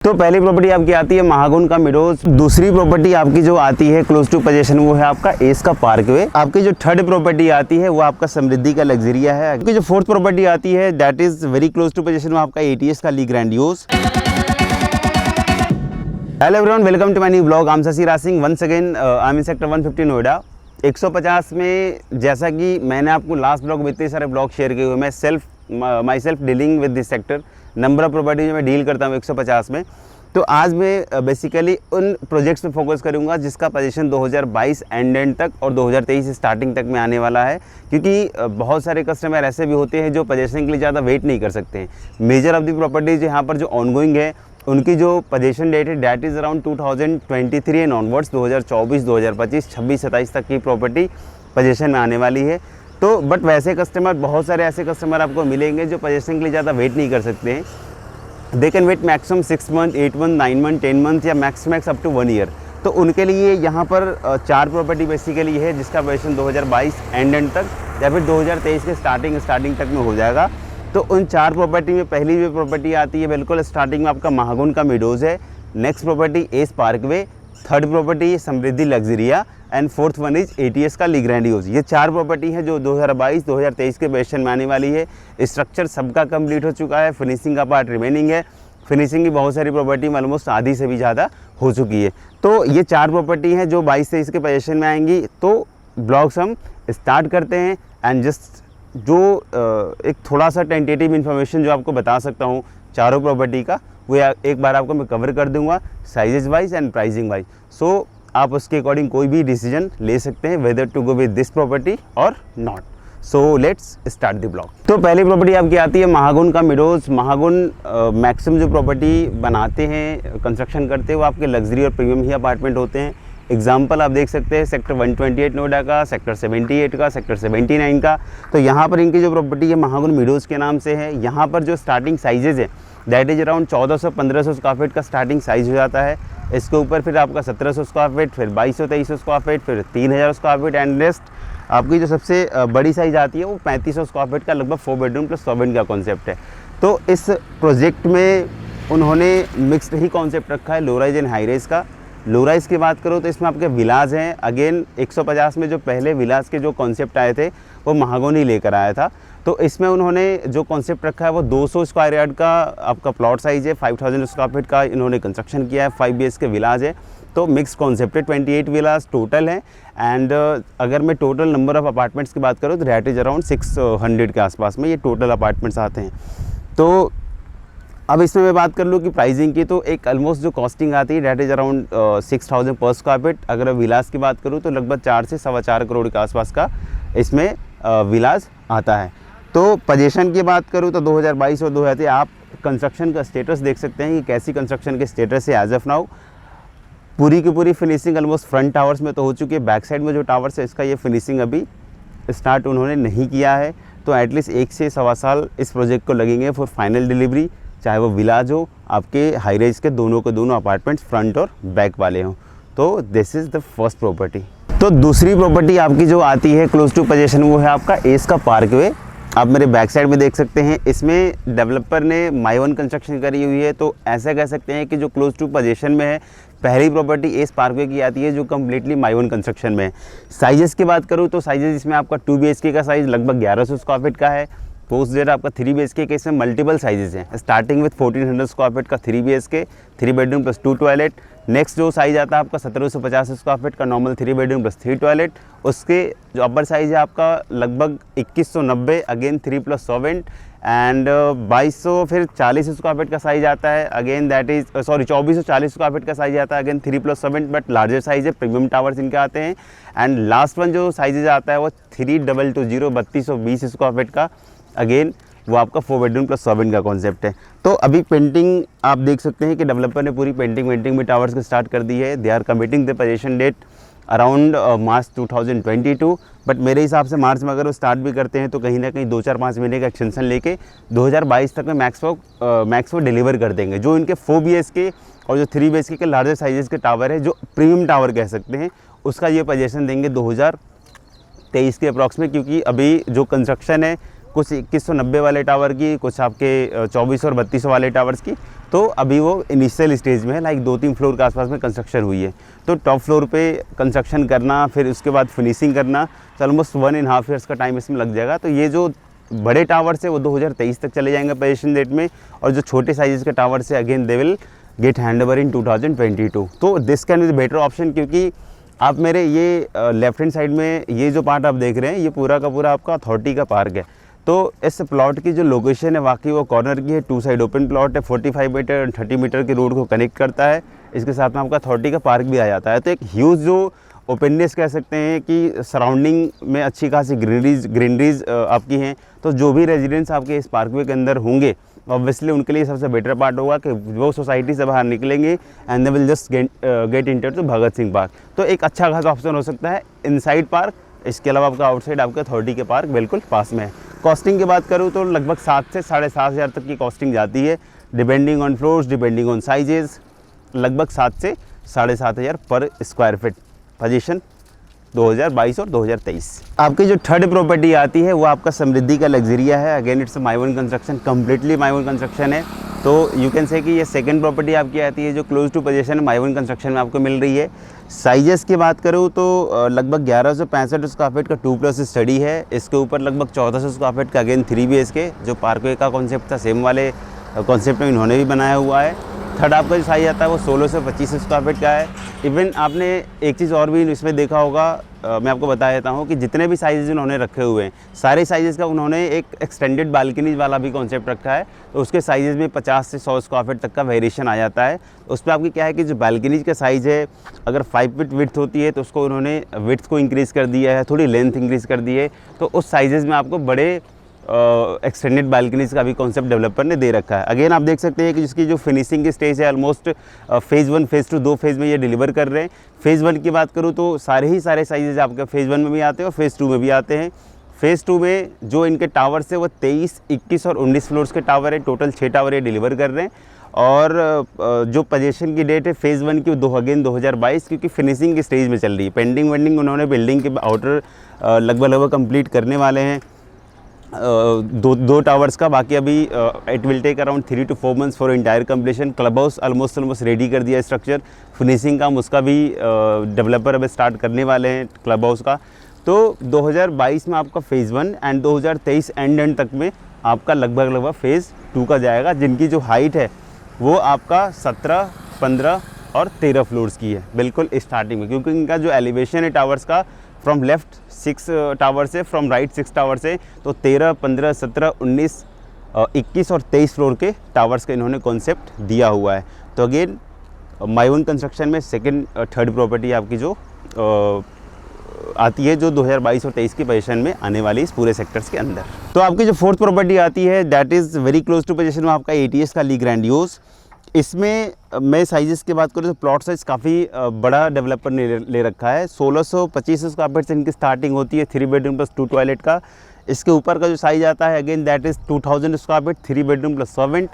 तो पहली प्रॉपर्टी आपकी आती है महागुन का मिडोज। दूसरी प्रॉपर्टी आपकी जो आती है क्लोज टू पोजीशन वो है आपका एस का पार्कवे। आपकी जो थर्ड प्रॉपर्टी आती है वो आपका समृद्धि का लग्जरिया है। आपकी जो फोर्थ प्रॉपर्टी आती है that is very close to position, वो आपका एटीएस का Le Grandiose. Hello everyone, welcome to my new blog. I am Shashi Raj Singh once अगेन। I am in sector 150 Noida 150 में। जैसा कि मैंने आपको लास्ट ब्लॉग में इतने सारे ब्लॉग शेयर किए हुए, मैं my self dealing with this sector. Number of property जो मैं डील करता हूँ 150 में। तो आज मैं बेसिकली उन प्रोजेक्ट्स पे फोकस करूंगा जिसका पोजीशन 2022 एंड तक और 2023 स्टार्टिंग तक में आने वाला है, क्योंकि बहुत सारे कस्टमर ऐसे भी होते हैं जो पोजीशन के लिए ज़्यादा वेट नहीं कर सकते हैं। मेजर ऑफ दी प्रॉपर्टीज यहाँ पर जो ऑनगोइंग है उनकी जो पोजीशन डेट है that is around 2023 and onwards. 2024, 2025, 26, 27 तक की प्रॉपर्टी पोजीशन में आने वाली है। तो बट वैसे कस्टमर, बहुत सारे ऐसे कस्टमर आपको मिलेंगे जो पोजीशन के लिए ज़्यादा वेट नहीं कर सकते हैं। They can wait maximum 6 month, 8 month, 9 month, 10 month या मैक्स अप टू 1 ईयर। तो उनके लिए यहाँ पर 4 प्रॉपर्टी बेसिकली है जिसका पोजीशन 2022 एंड तक या फिर 2023 के स्टार्टिंग तक में हो जाएगा। तो उन 4 प्रॉपर्टी में पहली जो प्रॉपर्टी आती है बिल्कुल स्टार्टिंग में आपका महागुन का मिडोज है। Next property S Parkway, third property Samriddhi luxurious and fourth one is ATS का ली ग्रैंडियोस। ये 4 प्रॉपर्टी है जो 2022-2023 के पोजीशन में आने वाली है। स्ट्रक्चर सबका कंप्लीट हो चुका है, फिनिशिंग का पार्ट रिमेनिंग है। फिनिशिंग की बहुत सारी प्रॉपर्टी में ऑलमोस्ट आधी से भी ज़्यादा हो चुकी है। तो ये 4 प्रॉपर्टी हैं जो 22-23 के पोजीशन में आएंगी। तो ब्लॉग्स हम स्टार्ट करते हैं एंड जस्ट जो एक थोड़ा सा टेंटेटिव इन्फॉर्मेशन जो आपको बता सकता हूँ चारों प्रॉपर्टी का, वो एक बार आपको मैं कवर कर दूंगा sizes wise and pricing wise. So आप उसके अकॉर्डिंग कोई भी डिसीजन ले सकते हैं whether to go with this property और not. So let's start the blog. तो पहली प्रॉपर्टी आपकी आती है महागुन का मिडोज। महागुन मैक्सिमम जो प्रॉपर्टी बनाते हैं, कंस्ट्रक्शन करते हैं, वो आपके लग्जरी और प्रीमियम ही अपार्टमेंट होते हैं। एग्जाम्पल आप देख सकते हैं सेक्टर 128 नोएडा का, सेक्टर 78 का, सेक्टर 79 का। तो यहाँ पर इनकी जो प्रॉपर्टी है महागुन मिडोज के नाम से है। यहाँ पर जो स्टार्टिंग साइजेज है that is around 1400-1500 square feet का स्टार्टिंग साइज हो जाता है। इसके ऊपर फिर आपका 1700 स्क्वायर फीट, फिर 2200-2300 स्क्वायर फीट, फिर 3000 स्क्वायर फीट एंड नेक्स्ट आपकी जो सबसे बड़ी साइज आती है वो 3500 स्क्वायर फीट का लगभग 4 बेडरूम प्लस 100 बेड का कॉन्सेप्ट है। तो इस प्रोजेक्ट में उन्होंने मिक्स्ड ही कॉन्सेप्ट रखा है, low rise and high rise का। लो राइज की बात करो तो इसमें आपके विलाज हैं। अगेन 150 में जो पहले विलाज के जो कॉन्सेप्ट आए थे वो महागुन ही लेकर आया था। तो इसमें उन्होंने जो कॉन्सेप्ट रखा है वो 200 स्क्वायर यार्ड का आपका प्लॉट साइज है, 5000 स्क्वायर फीट का इन्होंने कंस्ट्रक्शन किया है, 5 BHK विलाज है। तो मिक्स कॉन्सेप्ट है, 28 विलाज टोटल है। एंड अगर मैं टोटल नंबर ऑफ अपार्टमेंट्स की बात करूँ तो दैट इज अराउंड 600 के आसपास में ये टोटल अपार्टमेंट्स आते हैं। तो अब इसमें मैं बात कर लूँ कि प्राइसिंग की, तो एक ऑलमोस्ट जो कॉस्टिंग आती है दैट इज़ अराउंड 6000 पर स्क्वायर फीट। अगर विलास की बात करूँ तो लगभग 4 से 4.25 करोड़ के आसपास का इसमें विलास आता है। तो पोजीशन की बात करूँ तो 2022 और 2023 आप कंस्ट्रक्शन का स्टेटस देख सकते हैं कि कैसी कंस्ट्रक्शन के स्टेटस है एज ऑफ नाउ। पूरी की पूरी फिनिशिंग ऑलमोस्ट फ्रंट टावर्स में तो हो चुकी है। बैक साइड में जो टावर्स है इसका ये फिनिशिंग अभी स्टार्ट उन्होंने नहीं किया है। तो एटलीस्ट 1 से 1.25 साल इस प्रोजेक्ट को लगेंगे फॉर फाइनल डिलीवरी, चाहे वो विलाज हो, आपके हाई राइज के दोनों के दोनों अपार्टमेंट्स फ्रंट और बैक वाले हों। तो this is the first property. तो दूसरी प्रॉपर्टी आपकी जो आती है क्लोज टू पोजीशन वो है आपका एस का पार्कवे। आप मेरे बैक साइड में देख सकते हैं, इसमें डेवलपर ने माई ओन कंस्ट्रक्शन करी हुई है। तो ऐसा कह सकते हैं कि जो क्लोज टू पोजीशन में है पहली प्रॉपर्टी एस पार्कवे की आती है जो कम्प्लीटली माई ओन कंस्ट्रक्शन में है। साइजेस की बात करूँ तो साइजेस इसमें आपका 2 BHK का साइज़ लगभग 1100 स्क्वायर फीट का है। पोस्ट डेट आपका 3 BHK के इसमें मल्टीपल साइजेस हैं, स्टार्टिंग विथ 1400 स्क्वायर फीट का 3 BHK, 3 bedroom plus 2 toilet. Next जो साइज आता है आपका 1750 स्क्वायर फीट का नॉर्मल 3 बेडरूम प्लस 3 टॉयलेट। उसके जो अपर साइज है आपका लगभग 2190, अगेन 3 प्लस 100 वेंट एंड 2200 फिर 40 स्क्वायर फीट का साइज आता है। Again that is 2440 square feet का साइज आता है, again 3 plus 100 went but larger size है, प्रीमियम टावर्स इनके आते हैं। एंड लास्ट वन जो साइजेज आता है वो 3220 3220 स्क्वायर फीट का, अगेन वो आपका 4 बेडरूम प्लस 100 बेड का कॉन्सेप्ट है। तो अभी पेंटिंग आप देख सकते हैं कि डेवलपर ने पूरी पेंटिंग में टावर्स को स्टार्ट कर दी है। They are committing the position date around March 2022, but मेरे हिसाब से मार्च में अगर वो स्टार्ट भी करते हैं तो कहीं ना कहीं 2-4-5 महीने का एक्सटेंशन लेके 2022 तक में मैक्स वो डिलीवर कर देंगे। जो इनके 4 BHK और जो 3 BHK के लार्जर साइजेस के टावर है, जो प्रीमियम टावर कह सकते हैं, उसका ये पोजीशन देंगे 2023 के अप्रॉक्स में, क्योंकि अभी जो कंस्ट्रक्शन है कुछ 2190 वाले टावर की, कुछ आपके 2400 और 3200 वाले टावर्स की। तो अभी वो इनिशियल स्टेज में है, लाइक 2-3 फ्लोर के आसपास में कंस्ट्रक्शन हुई है। तो टॉप फ्लोर पे कंस्ट्रक्शन करना, फिर उसके बाद फिनिशिंग करना, तो ऑलमोस्ट 1.5 ईयर्स का टाइम इसमें लग जाएगा। तो ये जो बड़े टावर्स है वो 2023 तक चले जाएंगे पोजीशन डेट में, और जो छोटे साइज़ के टावर्स है again they will get hand over in 2022। तो this can be better option, क्योंकि आप मेरे ये लेफ्ट हैंड साइड में ये जो पार्ट आप देख रहे हैं, ये पूरा का पूरा आपका अथॉरिटी का पार्क है। तो इस प्लॉट की जो लोकेशन है वाकई वो कॉर्नर की है, 2 साइड ओपन प्लॉट है, 45 मीटर और 30 मीटर की रोड को कनेक्ट करता है। इसके साथ में आपका अथॉरिटी का पार्क भी आ जाता है। तो एक ह्यूज जो ओपननेस कह सकते हैं कि सराउंडिंग में अच्छी खासी ग्रीनरीज आपकी हैं। तो जो भी रेजिडेंट्स आपके इस पार्कवे के अंदर होंगे, ऑब्वियसली उनके लिए सबसे बेटर पार्ट होगा कि वो सोसाइटी से बाहर निकलेंगे and they will just get into Bhagat Singh park. तो एक अच्छा खासा ऑप्शन हो सकता है इनसाइड पार्क। इसके अलावा आपका आउटसाइड आपका अथॉरिटी के पार्क बिल्कुल पास में है। कॉस्टिंग की बात करूँ तो लगभग 7 से 7.5 हज़ार तक की कॉस्टिंग जाती है, depending on floors, depending on sizes. लगभग 7 से 7.5 हज़ार पर स्क्वायर फीट पोजीशन 2022 और 2023। आपकी जो थर्ड प्रॉपर्टी आती है वो आपका समृद्धि का लग्जरिया है। Again it's my own construction, completely my own construction है। तो यू कैन से कि ये सेकंड प्रॉपर्टी आपकी आती है जो close to position my own construction में आपको मिल रही है। साइजेस की बात करूँ तो लगभग 1165 स्क्वायर फीट का 2+ स्टडी है। इसके ऊपर लगभग 1400 स्क्वायर फीट का अगेन 3 BHK जो पार्कवे का कॉन्सेप्ट था सेम वाले कॉन्सेप्ट में इन्होंने भी बनाया हुआ है। थर्ड आपका जो साइज आता है वो 16 से 25 स्क्वायर फीट का है। इवन आपने एक चीज़ और भी इसमें देखा होगा, मैं आपको बता देता हूँ कि जितने भी साइजेज उन्होंने रखे हुए हैं सारे साइजेस का उन्होंने एक एक्सटेंडेड बालकनीज वाला भी कॉन्सेप्ट रखा है। तो उसके साइजेस में 50 से 100 स्क्वायर फीट तक का वेरिएशन आ जाता है। उस पर आपकी क्या है कि जो बालकनीज का साइज़ है अगर 5 फीट विड्थ होती है तो उसको उन्होंने विड्थ को इंक्रीज़ कर दिया है, थोड़ी लेंथ इंक्रीज़ कर दी है। तो उस साइजेज़ में आपको बड़े एक्सटेंडेड बालकनीज का भी कॉन्सेप्ट डेवलपर ने दे रखा है। अगेन आप देख सकते हैं कि जिसकी जो फिनिशिंग की स्टेज है ऑलमोस्ट फेज़ 1 फेज़ 2 2 फेज़ में ये डिलीवर कर रहे हैं। फेज़ 1 की बात करूँ तो सारे साइजेज आपके फेज़ 1 में भी आते हैं और फेज़ 2 में भी आते हैं। फेज़ 2 में जो इनके टावर्स है वो 23, 21 और 19 फ्लोर्स के टावर है। टोटल 6 टावर ये डिलीवर कर रहे हैं। और जो पोजीशन की डेट है फेज़ 1 की 2022, क्योंकि फिनिशिंग की स्टेज में चल रही है। पेंडिंग वेंडिंग उन्होंने बिल्डिंग के आउटर लगभग कंप्लीट करने वाले हैं दो टावर्स का। बाकी अभी it will take around 3 to 4 months for entire completion. Club house almost ready कर दिया स्ट्रक्चर, फिनिशिंग काम उसका भी डेवलपर अब स्टार्ट करने वाले हैं क्लब हाउस का। तो 2022 में आपका फेज़ 1 एंड 2023 एंड तक में आपका लगभग फेज़ 2 का जाएगा, जिनकी जो हाइट है वो आपका 17, 15 और 13 फ्लोर्स की है बिल्कुल स्टार्टिंग में, क्योंकि इनका जो एलिवेशन है टावर्स का फ्रॉम लेफ्ट 6 टावर से, फ्रॉम राइट 6 टावर से, तो 13, 15, 17, 19, 21 और 23 फ्लोर के टावर्स का इन्होंने कॉन्सेप्ट दिया हुआ है। तो अगेन माई ओन कंस्ट्रक्शन में सेकंड थर्ड प्रॉपर्टी आपकी जो आती है जो 2022 और 23 की पोजीशन में आने वाली इस पूरे सेक्टर्स के अंदर। तो आपकी जो फोर्थ प्रॉपर्टी आती है that is very close to position में आपका ATS का ली ग्रैंडियोस। इसमें मैं साइजेस की बात करूँ तो प्लॉट साइज़ काफ़ी बड़ा डेवलपर ने ले रखा है। 1625 स्क्वायर फीट से इनकी स्टार्टिंग होती है 3 बेडरूम प्लस 2 टॉयलेट का। इसके ऊपर का जो साइज़ आता है again that is 2000 square feet 3 bedroom plus servant.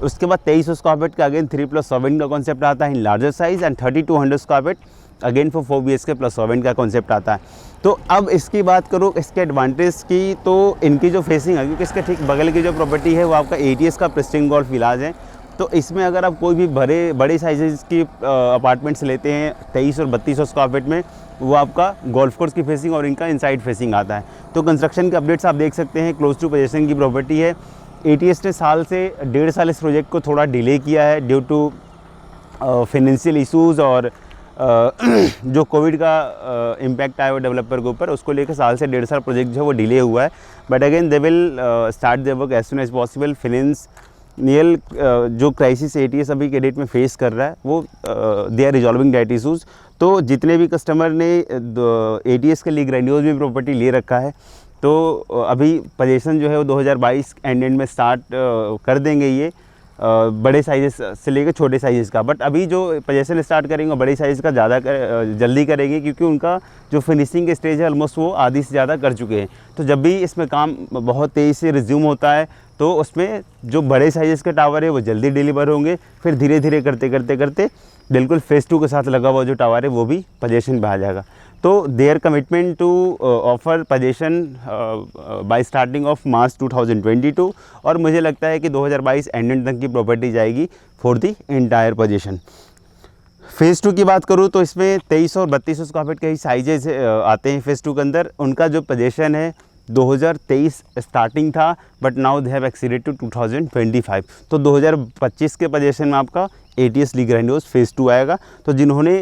उसके बाद 2300 स्क्वायर फीट का अगेन 3 प्लस सर्वेंट का कॉन्सेप्ट आता है in larger size and 3200 square feet again for 4 BHK plus servant का कॉन्सेप्ट आता है। तो अब इसकी बात करूँ इसके एडवांटेज की, तो इनकी जो फेसिंग है, क्योंकि इसके ठीक बगल की जो प्रॉपर्टी है वो आपका ATS का प्रिस्टीन गोल्फ विलाज है। तो इसमें अगर आप कोई भी बड़े साइजेस की अपार्टमेंट्स लेते हैं 23 और 3200 स्क्वायर फीट में, वो आपका गोल्फ कोर्स की फेसिंग और इनका इनसाइड फेसिंग आता है। तो कंस्ट्रक्शन के अपडेट्स आप देख सकते हैं, क्लोज टू पोजीशन की प्रॉपर्टी है। ATS ने साल से 1.5 साल इस प्रोजेक्ट को थोड़ा डिले किया है ड्यू टू फाइनेंशियल इशूज़ और जो कोविड का इम्पैक्ट आया हुआ डेवलपर के ऊपर, उसको लेकर साल से 1.5 साल प्रोजेक्ट जो है वो डिले हुआ है। But again they will start their work as soon as possible. Financial जो क्राइसिस ATS अभी के डेट में फेस कर रहा है वो they are resolving that issues. तो जितने भी कस्टमर ने ATS के लिए ग्रैंडियोस भी प्रॉपर्टी ले रखा है, तो अभी पोजीशन जो है वो 2022 एंड में स्टार्ट कर देंगे ये बड़े साइजेस से लेकर छोटे साइज़ का। बट अभी जो पोजीशन स्टार्ट करेंगे बड़े साइज़ का ज़्यादा जल्दी करेंगे, क्योंकि उनका जो फिनिशिंग स्टेज है ऑलमोस्ट वो आधी से ज़्यादा कर चुके हैं। तो जब भी इसमें काम बहुत तेज़ी से रिज्यूम होता है तो तो उसमें जो बड़े साइज़ के टावर है वो जल्दी डिलीवर होंगे, फिर धीरे धीरे करते करते करते बिल्कुल फेज़ 2 के साथ लगा हुआ जो टावर है वो भी पोजीशन पे आ जाएगा। तो their commitment to offer position by starting of March 2022, और मुझे लगता है कि 2022 एंड तक की प्रॉपर्टी जाएगी for the entire position. Phase 2 की बात करूँ तो इसमें 2300 और 3200 स्क्वायर फीट के ही साइजेज आते हैं फेज़ 2 के अंदर। उनका जो पोजीशन है 2023 स्टार्टिंग था, but now they have exceeded to 2025। तो 2025 के पोजीशन में आपका ATS ली ग्रैंडियोस फेज़ 2 आएगा। तो जिन्होंने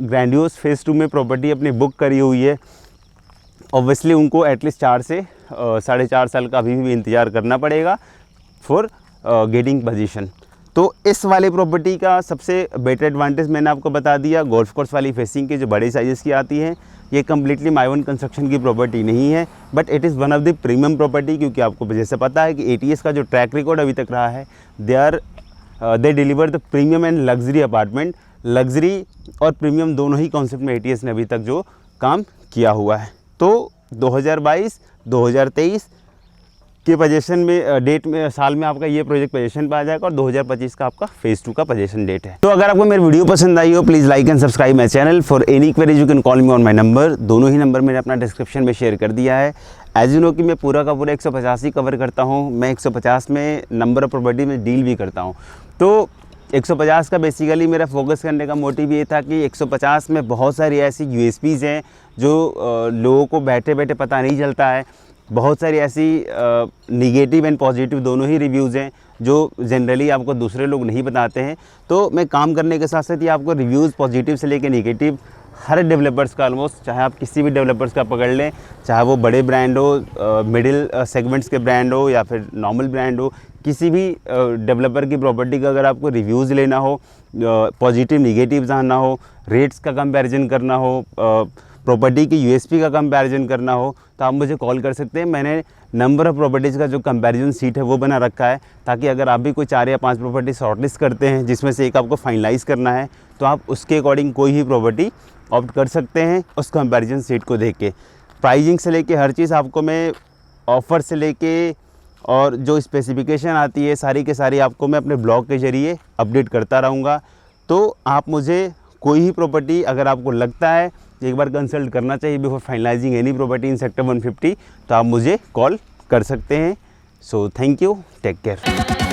ग्रैंडियोस फेज़ 2 में प्रॉपर्टी अपनी बुक करी हुई है, ऑब्वियसली उनको एटलीस्ट 4 से 4.5 साल का अभी भी इंतज़ार करना पड़ेगा फॉर गेटिंग पोजीशन। तो इस वाली प्रॉपर्टी का सबसे बेटर एडवांटेज मैंने आपको बता दिया, गोल्फ कोर्स वाली फेसिंग के जो बड़े साइज़ की आती हैं। ये कम्प्लीटली माई ओन कंस्ट्रक्शन की प्रॉपर्टी नहीं है, but it is one of the premium property, क्योंकि आपको जैसे पता है कि ATS का जो ट्रैक रिकॉर्ड अभी तक रहा है, दे deliver the premium and luxury apartment. Luxury और प्रीमियम दोनों ही कॉन्सेप्ट में ATS ने अभी तक जो काम किया हुआ है। तो 2022, 2023 के पोजीशन में डेट में साल में आपका ये प्रोजेक्ट पोजीशन पे आ जाएगा, और 2025 का आपका फेज़ 2 का पोजीशन डेट है। तो अगर आपको मेरी वीडियो पसंद आई हो, please like and subscribe my channel. For any queries you can call me on my number. दोनों ही नंबर मैंने अपना डिस्क्रिप्शन में शेयर कर दिया है। एज यू नो कि मैं पूरा का पूरा 150 ही कवर करता हूँ। मैं 150 में नंबर ऑफ प्रॉपर्टी में डील भी करता हूँ। तो 150 का बेसिकली मेरा फोकस करने का मोटिव ये था कि 150 में बहुत सारी ऐसी USPs हैं जो लोगों को बैठे बैठे पता नहीं चलता है। बहुत सारी ऐसी निगेटिव एंड पॉजिटिव दोनों ही रिव्यूज़ हैं जो जनरली आपको दूसरे लोग नहीं बताते हैं। तो मैं काम करने के साथ साथ ये आपको रिव्यूज़ पॉजिटिव से लेकर निगेटिव हर डेवलपर्स का ऑलमोस्ट, चाहे आप किसी भी डेवलपर्स का पकड़ लें, चाहे वो बड़े ब्रांड हो, मिडिल सेगमेंट्स के ब्रांड हो या फिर नॉर्मल ब्रांड हो, किसी भी डेवलपर की प्रॉपर्टी का अगर आपको रिव्यूज़ लेना हो, पॉजिटिव निगेटिव जानना हो, रेट्स का कंपैरिजन करना हो, प्रॉपर्टी की USP का कंपैरिजन करना हो, तो आप मुझे कॉल कर सकते हैं। मैंने नंबर ऑफ़ प्रॉपर्टीज़ का जो कंपैरिजन सीट है वो बना रखा है, ताकि अगर आप भी कोई 4 या 5 प्रॉपर्टी शॉर्टलिस्ट करते हैं जिसमें से एक आपको फाइनलाइज़ करना है, तो आप उसके अकॉर्डिंग कोई ही प्रॉपर्टी ऑप्ट कर सकते हैं उस कंपैरिजन सीट को देख के। प्राइजिंग से लेके हर चीज़ आपको मैं, ऑफ़र से लेके और जो स्पेसिफिकेशन आती है सारी के सारी आपको मैं अपने ब्लॉग के ज़रिए अपडेट करता रहूँगा। तो आप मुझे कोई ही प्रॉपर्टी अगर आपको लगता है एक बार कंसल्ट करना चाहिए before finalizing any property in sector 150, तो आप मुझे कॉल कर सकते हैं। So thank you, take care.